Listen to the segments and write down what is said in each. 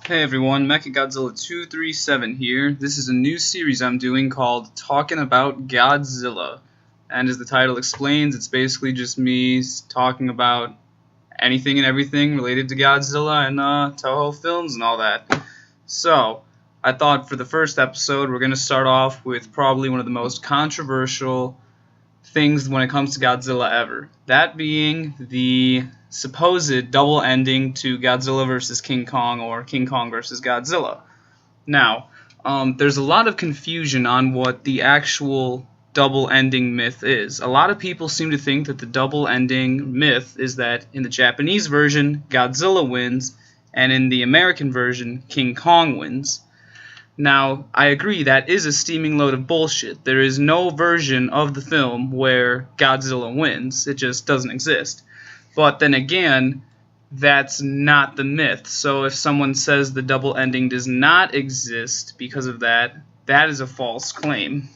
Hey everyone, Mechagodzilla237 here. This is a new series I'm doing called Talkin' About Godzilla. And as the title explains, it's basically just me talking about anything and everything related to Godzilla and Toho films and all that. So, I thought for the first episode we're going to start off with probably one of the most controversial things when it comes to Godzilla ever. That being the supposed double ending to Godzilla vs. King Kong or King Kong vs. Godzilla. Now, there's a lot of confusion on what the actual double ending myth is. A lot of people seem to think that the double ending myth is that in the Japanese version, Godzilla wins, and in the American version, King Kong wins. Now, I agree that is a steaming load of bullshit. There is no version of the film where Godzilla wins. It just doesn't exist. But then again, that's not the myth. So if someone says the double ending does not exist because of that, that is a false claim.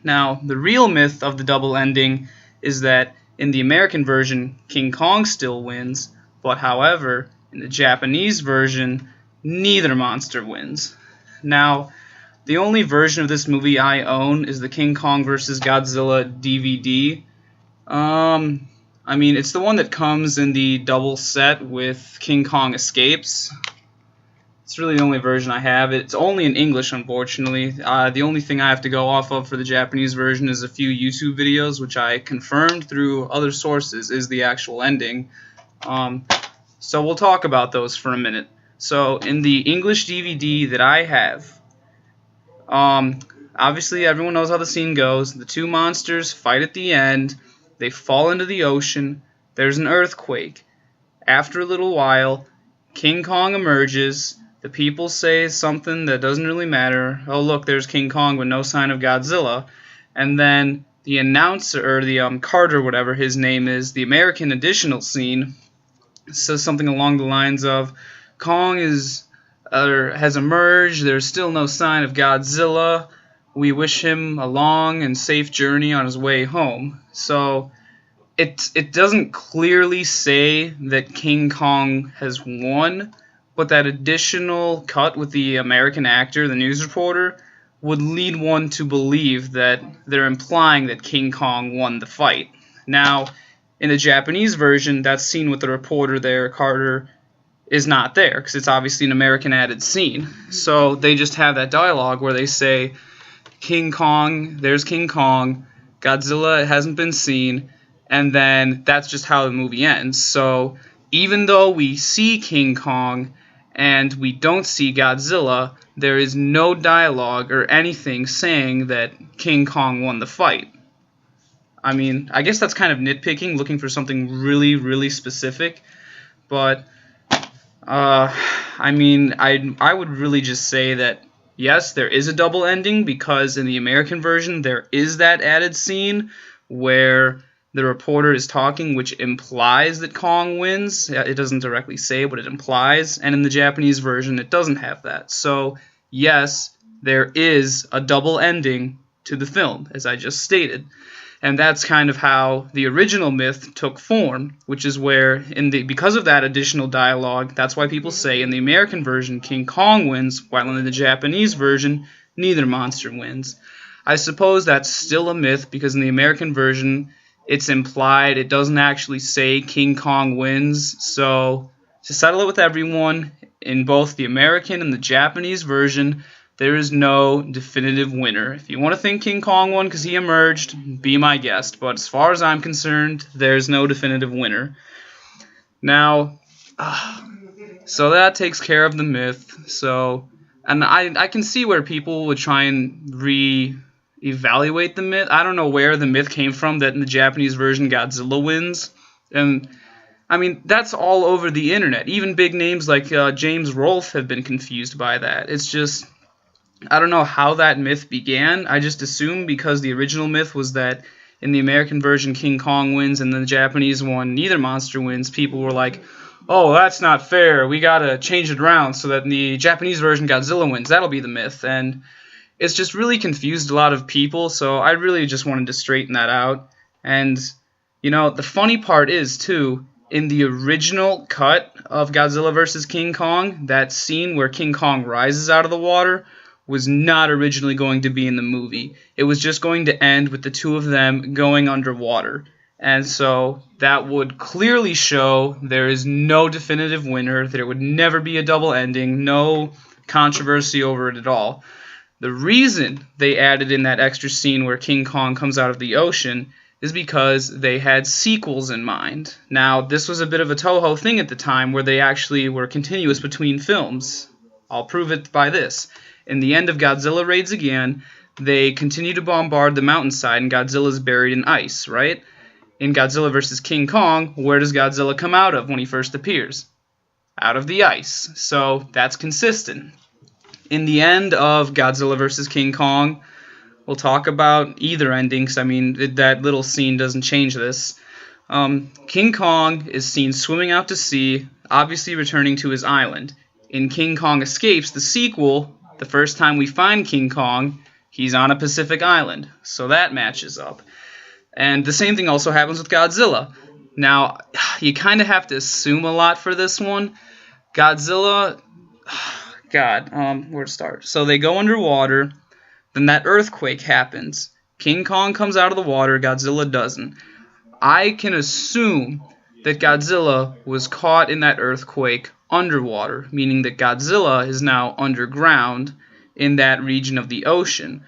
Now, the real myth of the double ending is that in the American version, King Kong still wins, but however, in the Japanese version, neither monster wins. Now, the only version of this movie I own is the King Kong vs. Godzilla DVD. I mean, it's the one that comes in the double set with King Kong Escapes. It's really the only version I have. It's only in English, unfortunately. The only thing I have to go off of for the Japanese version is a few YouTube videos, which I confirmed through other sources is the actual ending. So we'll talk about those for a minute. So, in the English DVD that I have, obviously everyone knows how the scene goes. The two monsters fight at the end. They fall into the ocean. There's an earthquake. After a little while, King Kong emerges. The people say something that doesn't really matter. Oh, look, there's King Kong, but no sign of Godzilla. And then the announcer, or the Carter, whatever his name is, the American additional scene, says something along the lines of, Kong has emerged. There's still no sign of Godzilla. We wish him a long and safe journey on his way home. So it doesn't clearly say that King Kong has won, but that additional cut with the American actor, the news reporter, would lead one to believe that they're implying that King Kong won the fight. Now, in the Japanese version, that scene with the reporter there, Carter, is not there, because it's obviously an American added scene. So they just have that dialogue where they say, King Kong, there's King Kong, Godzilla hasn't been seen, and then that's just how the movie ends. So even though we see King Kong and we don't see Godzilla, there is no dialogue or anything saying that King Kong won the fight. I mean, I guess that's kind of nitpicking, looking for something really, really specific, but I mean, I would really just say that, yes, there is a double ending, because in the American version there is that added scene where the reporter is talking, which implies that Kong wins. It doesn't directly say, but it implies. And in the Japanese version, it doesn't have that. So, yes, there is a double ending to the film, as I just stated. And that's kind of how the original myth took form, which is where, because of that additional dialogue, that's why people say in the American version King Kong wins, while in the Japanese version neither monster wins. I suppose that's still a myth, because in the American version it's implied, it doesn't actually say King Kong wins. So to settle it with everyone, in both the American and the Japanese version, there is no definitive winner. If you want to think King Kong won because he emerged, be my guest. But as far as I'm concerned, there's no definitive winner. Now, so that takes care of the myth. So, and I can see where people would try and re-evaluate the myth. I don't know where the myth came from that in the Japanese version Godzilla wins. And I mean, that's all over the internet. Even big names like James Rolfe have been confused by that. It's just, I don't know how that myth began. I just assume because the original myth was that in the American version King Kong wins and the Japanese one neither monster wins, people were like, oh, that's not fair. We gotta change it around so that in the Japanese version Godzilla wins. That'll be the myth. And it's just really confused a lot of people, so I really just wanted to straighten that out. And, you know, the funny part is, too, In the original cut of Godzilla vs. King Kong, that scene where King Kong rises out of the water was not originally going to be in the movie. It was just going to end with the two of them going underwater. And so that would clearly show there is no definitive winner, there would never be a double ending, no controversy over it at all. The reason they added in that extra scene where King Kong comes out of the ocean is because they had sequels in mind. Now, this was a bit of a Toho thing at the time where they actually were continuous between films. I'll prove it by this. In the end of Godzilla Raids Again, they continue to bombard the mountainside and Godzilla's buried in ice, right? In Godzilla vs. King Kong, where does Godzilla come out of when he first appears? Out of the ice. So that's consistent. In the end of Godzilla vs. King Kong, we'll talk about either ending, because I mean, that little scene doesn't change this. King Kong is seen swimming out to sea, obviously returning to his island. In King Kong Escapes, the sequel, the first time we find King Kong, he's on a Pacific island. So that matches up. And the same thing also happens with Godzilla. Now, you kind of have to assume a lot for this one. Godzilla, where to start? So they go underwater, then that earthquake happens. King Kong comes out of the water, Godzilla doesn't. I can assume that Godzilla was caught in that earthquake underwater, meaning that Godzilla is now underground in that region of the ocean.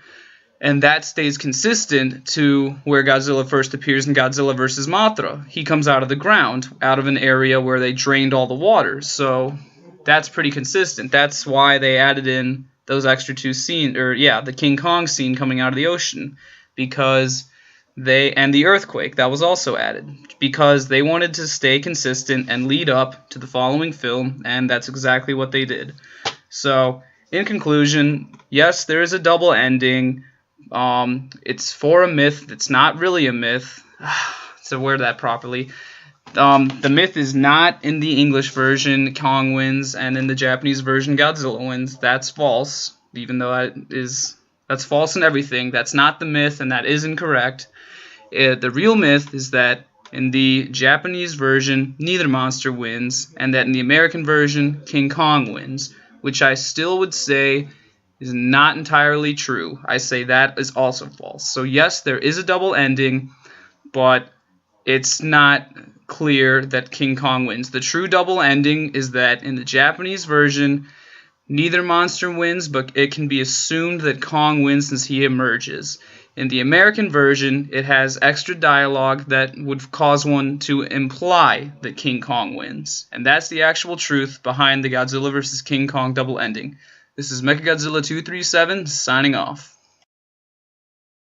And that stays consistent to where Godzilla first appears in Godzilla vs. Mothra. He comes out of the ground, out of an area where they drained all the water. So that's pretty consistent. That's why they added in those extra two scenes, the King Kong scene coming out of the ocean, and the earthquake, that was also added, because they wanted to stay consistent and lead up to the following film, and that's exactly what they did. So, in conclusion, yes, there is a double ending. It's for a myth. It's not really a myth. To word that properly. The myth is not in the English version, Kong wins, and in the Japanese version, Godzilla wins. That's false, even though that's false in everything. That's not the myth, and that is incorrect. The real myth is that in the Japanese version, neither monster wins, and that in the American version, King Kong wins, which I still would say is not entirely true. I say that is also false. So yes, there is a double ending, but it's not clear that King Kong wins. The true double ending is that in the Japanese version, neither monster wins, but it can be assumed that Kong wins since he emerges. In the American version, it has extra dialogue that would cause one to imply that King Kong wins. And that's the actual truth behind the Godzilla vs. King Kong double ending. This is Mechagodzilla 237 signing off.